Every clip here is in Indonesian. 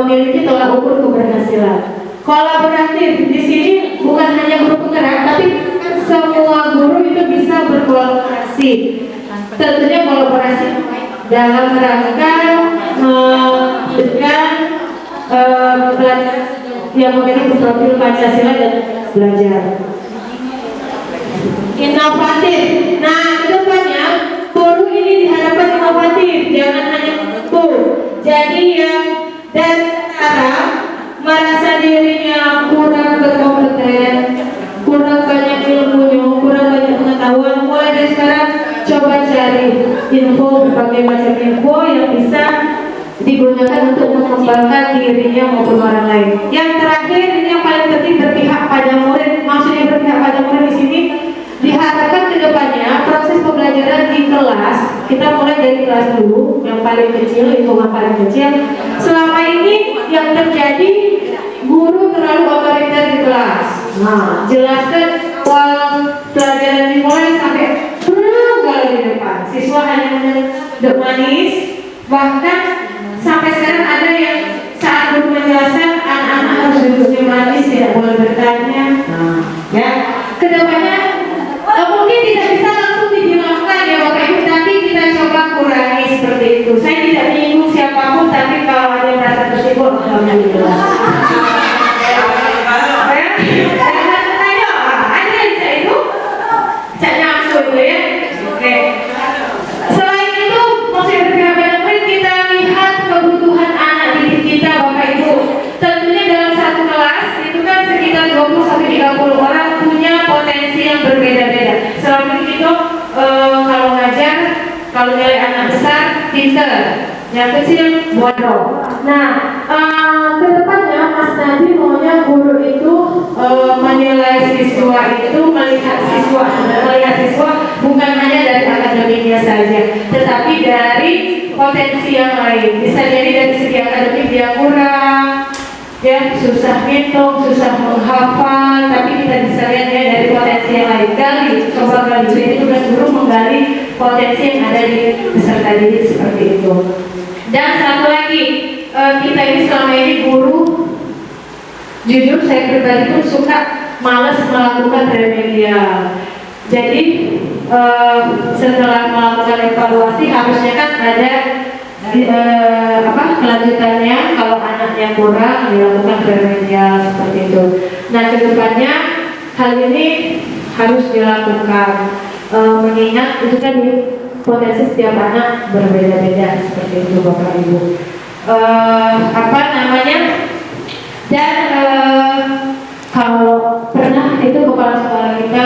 memiliki tolak ukur keberhasilan. Kolaboratif di sini bukan hanya guru penggerak, tapi semua guru itu bisa berkolaborasi. Tentunya kolaborasi dalam rangka dengan pelajar yang memiliki profil Pancasila dan belajar. Inovatif. Nah, kedepannya guru ini diharapkan inovatif, jangan hanya itu. Jadi yang dari sekarang merasa dirinya kurang berkompeten, kurang banyak ilmunya, kurang banyak pengetahuan, mulai dari sekarang coba cari info, berbagai macam info yang bisa digunakan untuk mengembangkan dirinya maupun orang lain. Yang terakhir, ini yang paling penting, berpihak pada murid. Maksudnya berpihak pada murid di sini diharapkan kedepannya proses pembelajaran di kelas, kita mulai dari kelas dulu, yang paling kecil, lingkungan paling kecil. Selama ini yang terjadi, guru terlalu otoriter di kelas. Nah, jelaskan awal pelajaran dimulai sampai kali di depan. Siswa hanya mendek manis, bahkan sampai sekarang ada yang saat guru menjelaskan anak-anak harus duduknya manis, tidak boleh bertanya. Nah, ya, kedepannya mungkin tidak bisa langsung dijelaskan ya Bapak Ibu, tapi kita coba kurangi seperti itu. Saya tidak menyinggung siapapun, tapi kalau ada yang merasa tersinggung, alhamdulillah. Orang punya potensi yang berbeda-beda. Selama ini itu kalau ngajar, kalau nilai anak besar pinter, yang kecil bodoh. Nah, kedepannya Mas Nadi maunya guru itu menilai siswa itu melihat siswa bukan hanya dari akademiknya saja, tetapi dari potensi yang lain. Bisa jadi dari segi akademik dia kurang, dia susah ngitung, susah menghafal, tapi kita bisa lihat ya dari potensi yang lain. Coba gali. Jadi tugas guru menggali potensi yang ada di peserta didik seperti itu. Dan satu lagi, kita ini selama ini guru, jujur saya pribadi pun suka malas melakukan remedial. Jadi setelah melakukan evaluasi harusnya kan ada kelanjutannya. Kalau anaknya kurang dilakukan remedial seperti itu. Nah, kedepannya hal ini harus dilakukan, mengingat itu kan potensi setiap anak berbeda-beda seperti itu Bapak Ibu. Dan kalau pernah itu kepala sekolah kita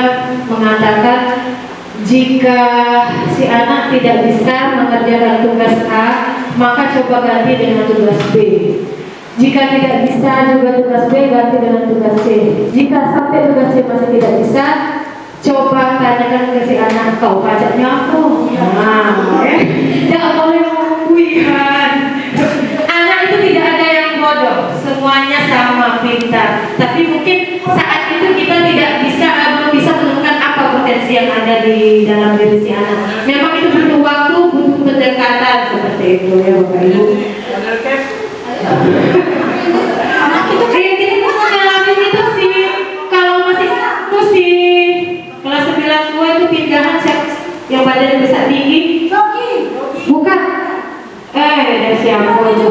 mengatakan, jika si anak tidak bisa mengerjakan tugas A, maka coba ganti dengan tugas B. Jika tidak bisa juga tugas B, ganti dengan tugas C. Jika sampai tugas C masih tidak bisa, coba tanyakan ke si anak, kau pajaknya apa? Nah, jangan boleh menguihan. Anak itu tidak ada yang bodoh, semuanya sama pintar. Tapi mungkin saat itu kita belum bisa menemukan apa potensi yang ada di dalam diri si anak. Memang itu butuh waktu, butuh pendekatan seperti itu ya Bapak Ibu. Anak itu ngalamin itu sih, kalau masih kelas 9 tua itu pindahan yang badannya besar tinggi. Bukan. Dari siapa itu?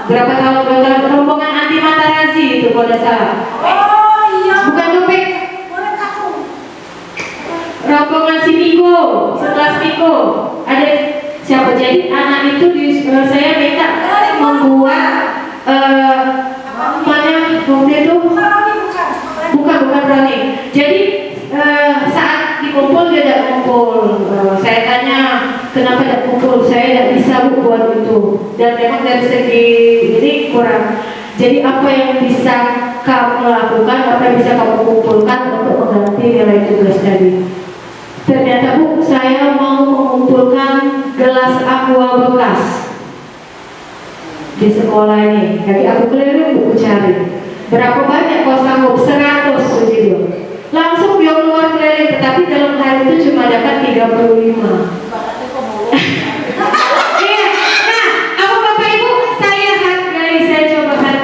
Berapa tahun rombongan anti Matarazzi itu kalau tidak salah. Bukan Topik. Rombongan si Miko, sekelas Miko. Ada siapa? Jadi anak itu saya minta membuat waktu itu bukan Roni. Jadi saat dikumpul dia tidak kumpul. Saya tanya kenapa tidak kumpul, saya tidak bisa buat itu. Dan memang dari segi ini kurang. Jadi apa yang bisa kamu lakukan, apa yang bisa kamu kumpulkan untuk mengganti nilai tugas tadi? Ternyata Bu, saya mau mengumpulkan gelas aqua bekas di sekolah ini. Jadi aku keliling buku cari berapa banyak kos aku, 100 video. Langsung dia keluar keliling, tetapi dalam hari itu cuma dapat 35. Iya, nah, apa Bapak Ibu, saya coba hargai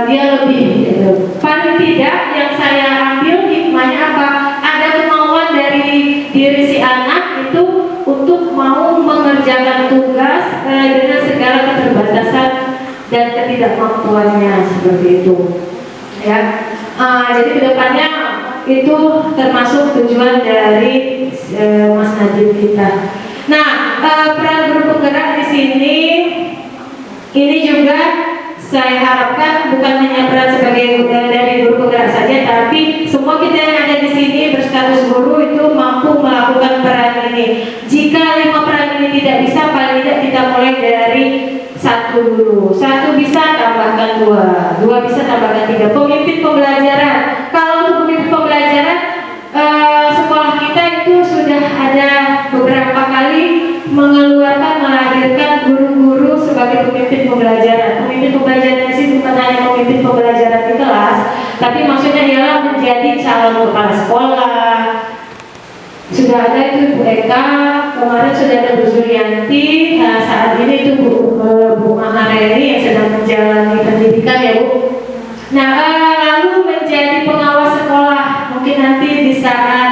dia lebih gitu. Paling tidak yang saya ambil hikmahnya apa? Ada kemauan dari diri si anak itu untuk mau mengerjakan tugas dengan segala keterbatasan dan ketidakmampuannya seperti itu. Ya, jadi kedepannya itu termasuk tujuan dari Mas Nadiem kita. Nah, peran guru penggerak di sini ini juga saya harapkan bukan hanya peran sebagai dari guru penggerak saja, tapi semua kita yang ada di sini berstatus guru itu mampu melakukan peran ini. Jika 5 peran ini tidak bisa, paling tidak kita mulai dari 1 dulu. 1 bisa tambahkan 2, 2 bisa tambahkan 3. Pemimpin pembelajaran. Kalau untuk pemimpin pembelajaran, sekolah kita itu sudah ada beberapa kali melahirkan guru-guru sebagai pemimpin pembelajaran. Pemimpin pembelajaran di sini bukan hanya pemimpin pembelajaran di kelas, tapi maksudnya ialah menjadi calon kepala sekolah. Sudah ada itu Bu Eka, kemarin sudah ada Bu Suryanti, saat ini itu Bu Mahareni yang sedang menjalani pendidikan ya Bu. Nah, lalu menjadi pengawas sekolah, mungkin nanti di saat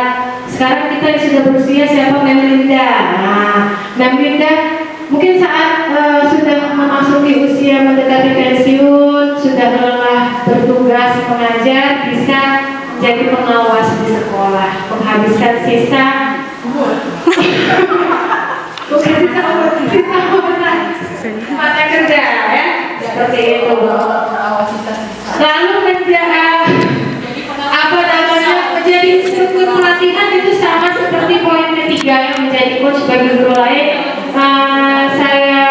sekarang kita sudah berusia siapa Memlinda. Nah, Memlinda mungkin saat sudah memasuki usia mendekati pensiun, sudah lelah bertugas mengajar, bisa jadi pengawas di sekolah, menghabiskan sisa masa kerja ya, seperti itu. Lalu menjadi struktur pelatihan itu sama seperti poin ketiga yang menjadi coach bagi guru lain. Saya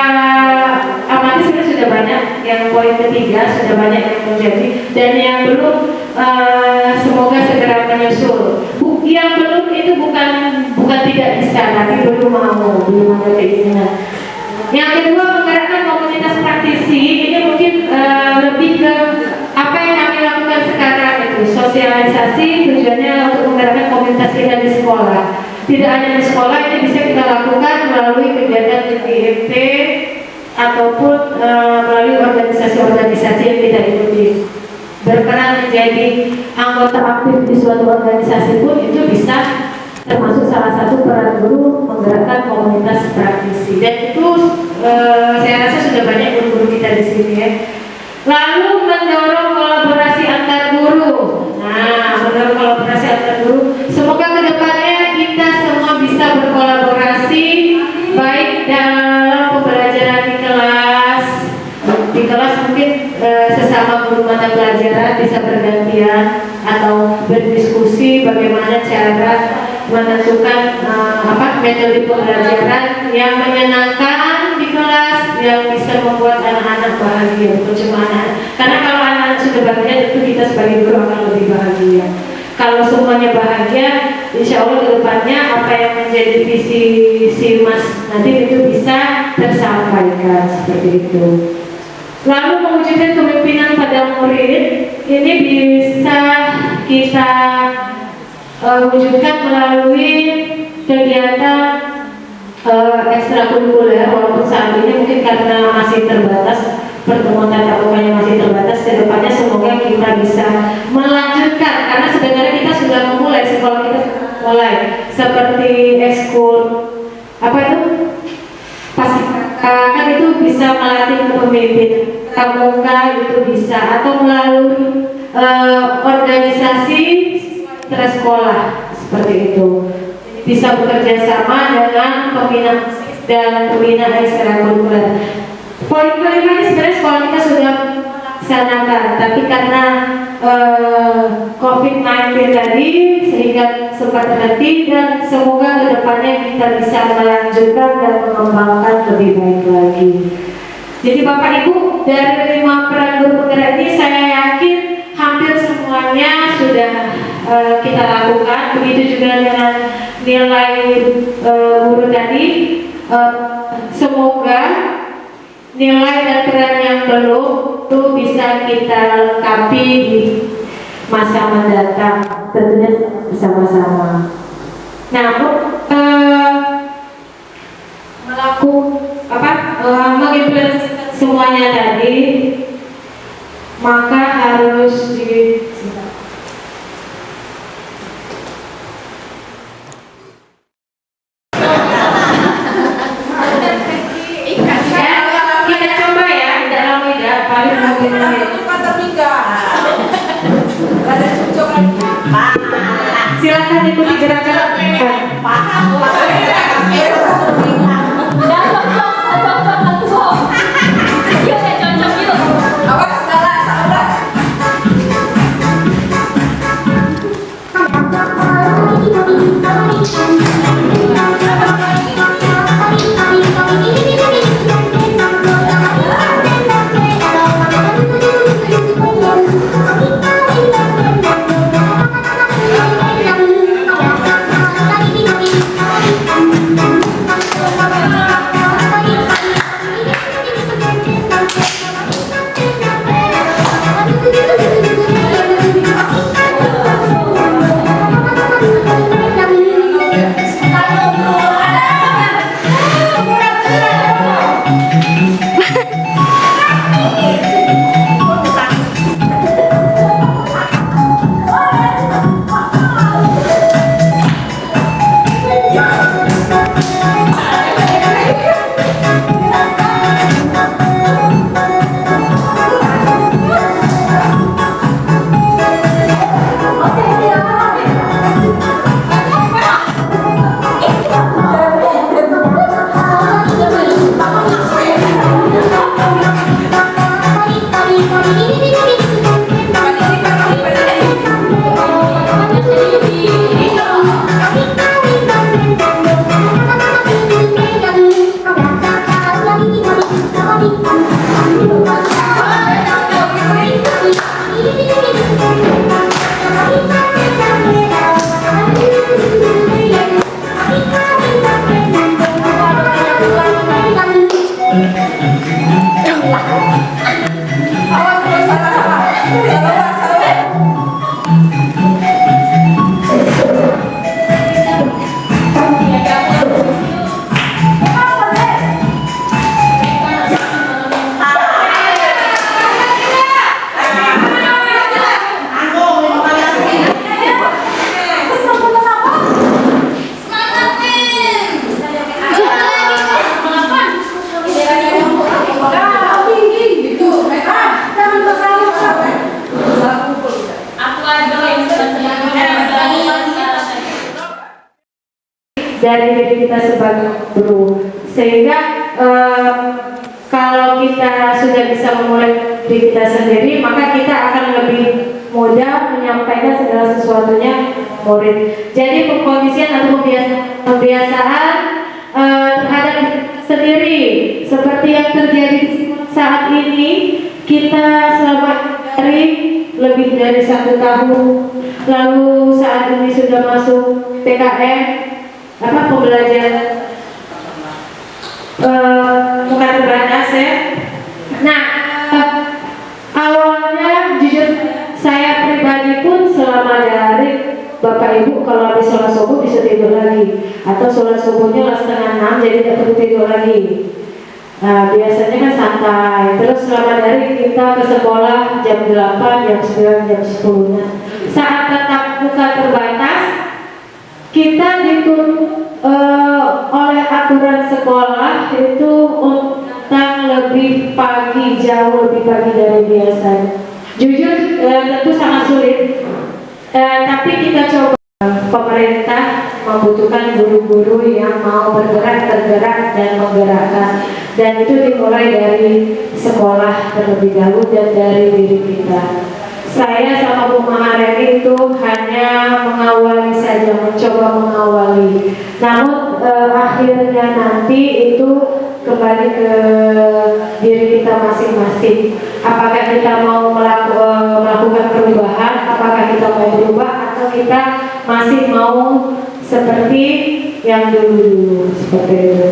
amati sudah banyak yang poin ketiga, sudah banyak yang menjadi, dan yang belum semoga segera menyusul. Yang belum itu bukan tidak bisa, tapi belum ada keinginan. Yang kedua, menggerakkan komunitas praktisi. Ini mungkin lebih ke apa yang kami lakukan sekarang itu sosialisasi, tujuannya untuk menggerakkan komunitas kita di sekolah. Tidak hanya di sekolah, ini bisa kita lakukan melalui kegiatan DPMP ataupun melalui organisasi-organisasi yang kita ikuti. Berperan menjadi anggota aktif di suatu organisasi pun itu bisa termasuk salah satu peran guru menggerakkan komunitas praktisi. Dan itu saya rasa sudah banyak guru-guru kita di sini ya. Lalu mendorong kolaborasi antar guru. Nah, mendorong kolaborasi antar guru. Semoga kedepannya kita semua bisa berkolaborasi baik dalam pembelajaran di kelas. Di kelas mungkin sesama guru mata pelajaran bisa bergantian atau berdiskusi bagaimana cara menentukan metode pembelajaran yang menyenangkan di kelas, yang bisa membuat anak-anak bahagia, bukan cuma anak. Karena kalau anak-anak sudah bahagia, tentu kita sebagai guru akan lebih bahagia. Kalau semuanya bahagia, insya Allah ke depannya apa yang menjadi visi si Mas Nadiem itu bisa tersampaikan seperti itu. Lalu mewujudkan kepemimpinan pada murid, ini bisa kita wujudkan melalui kegiatan ekstrakurikuler, walaupun saat ini mungkin karena masih terbatas, pertemuan tatap mukanya masih terbatas. Kedepannya semoga kita bisa melanjutkan, karena sebenarnya kita sudah memulai, sekolah kita sudah mulai seperti ekskul pasti kan itu bisa melatih kepemimpinan pramuka, itu bisa, atau melalui organisasi sekolah seperti itu bisa bekerja sama dengan pembina ekstrakurikuler. Poin kelima ini sebenarnya sekolah kita sudah laksanakan, tapi karena COVID-19 tadi sehingga sempat terhenti, dan semoga kedepannya kita bisa melanjutkan dan mengembangkan lebih baik lagi. Jadi Bapak Ibu, dari 5 peran guru penggerak ini saya yakin hampir semuanya sudah kita lakukan. Begitu juga dengan nilai guru tadi. Semoga nilai dan peran yang belum itu bisa kita lengkapi di masa mendatang, tentunya bersama-sama. Nah, mengimplementasikan semuanya tadi, maka harus di kita coba ya, tidak lama ya, paling mungkin silakan ikuti gerakan. dari diri kita sebagai guru, sehingga kalau kita sudah bisa memulai diri kita sendiri, maka kita akan lebih mudah menyampaikan segala sesuatunya murid. Jadi pengkondisian atau pembiasaan terhadap diri sendiri, seperti yang terjadi saat ini, kita selama dari lebih dari 1 tahun, lalu saat ini sudah masuk PKM, pembelajaran muka terbatas ya. Nah, awalnya jujur saya pribadi pun selama dari Bapak Ibu kalau habis sholat subuh bisa tidur lagi, atau sholat subuhnya 5:30 jadi tidak perlu tidur lagi. Nah, biasanya kan santai. Terus selama dari kita ke sekolah jam 8, jam 9, jam 10. Saat tatap muka terbatas, kita dituntut oleh aturan sekolah itu untuk lebih pagi, jauh lebih pagi dari biasanya. Jujur tentu sangat sulit, tapi kita coba. Pemerintah membutuhkan guru-guru yang mau bergerak, tergerak, dan menggerakkan, dan itu dimulai dari sekolah terlebih dahulu dan dari diri kita. Saya sama Bu Maharani itu hanya mengawali saja, mencoba mengawali. Namun akhirnya nanti itu kembali ke diri kita masing-masing. Apakah kita mau melakukan perubahan, apakah kita mau berubah, atau kita masih mau seperti yang dulu-dulu, seperti itu.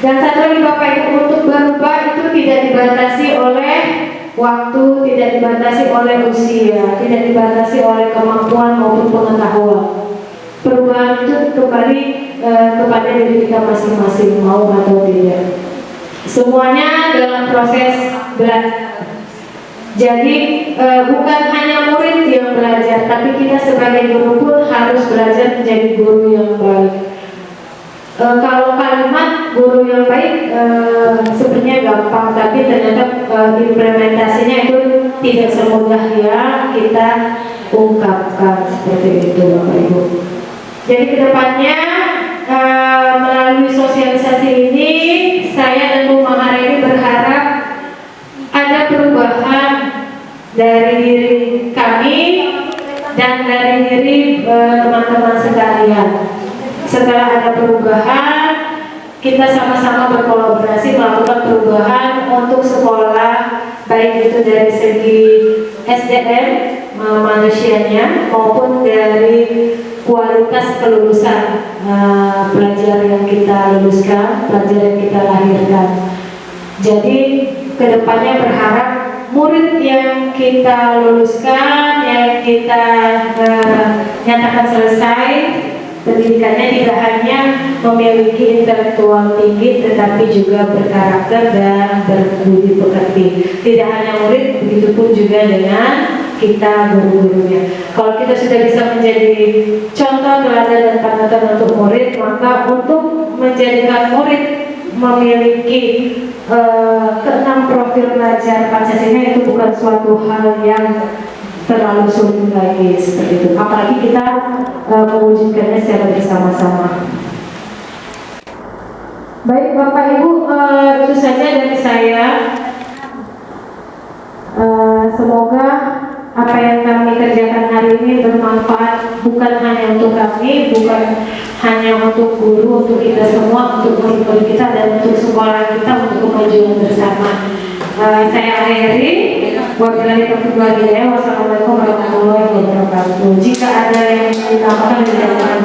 Dan satu lagi Bapak Ibu, untuk berubah itu tidak dibatasi oleh waktu, tidak dibatasi oleh usia, tidak dibatasi oleh kemampuan maupun pengetahuan. Perubahan itu kembali kepada diri kita masing-masing, mau atau tidak. Semuanya dalam proses belajar. Jadi bukan hanya murid yang belajar, tapi kita sebagai guru pun harus belajar menjadi guru yang baik. Kalau kalimat guru yang baik sebenarnya gampang, tapi ternyata implementasinya itu tidak semudah yang kita ungkapkan seperti itu, Bapak Ibu. Jadi kedepannya melalui sosialisasi ini, saya dan Bu Maharani berharap ada perubahan dari diri kami dan dari diri teman-teman sekalian. Setelah ada perubahan, kita sama-sama berkolaborasi melakukan perubahan untuk sekolah, baik itu dari segi SDM manusianya maupun dari kualitas kelulusan pelajar yang kita luluskan, pelajar yang kita lahirkan. Jadi kedepannya berharap murid yang kita luluskan, yang kita nyatakan selesai pendidikannya tidak hanya memiliki intelektual tinggi, tetapi juga berkarakter dan berbudi pekerti. Tidak hanya murid, begitu pun juga dengan kita guru-gurunya. Kalau kita sudah bisa menjadi contoh teladan dan panutan untuk murid, maka untuk menjadikan murid memiliki keenam profil pelajar Pancasila itu bukan suatu hal yang terlalu sulit lagi seperti itu. Apalagi kita mewujudkannya secara bersama-sama. Baik Bapak Ibu, itu saja dari saya. Semoga apa yang kami kerjakan hari ini bermanfaat bukan hanya untuk kami, bukan hanya untuk guru, untuk kita semua, untuk murid-murid kita dan untuk sekolah kita, untuk kemajuan bersama. Saya akhiri. Wassalamualaikum warahmatullahi wabarakatuh. Jika ada yang ditambahkan, silakan.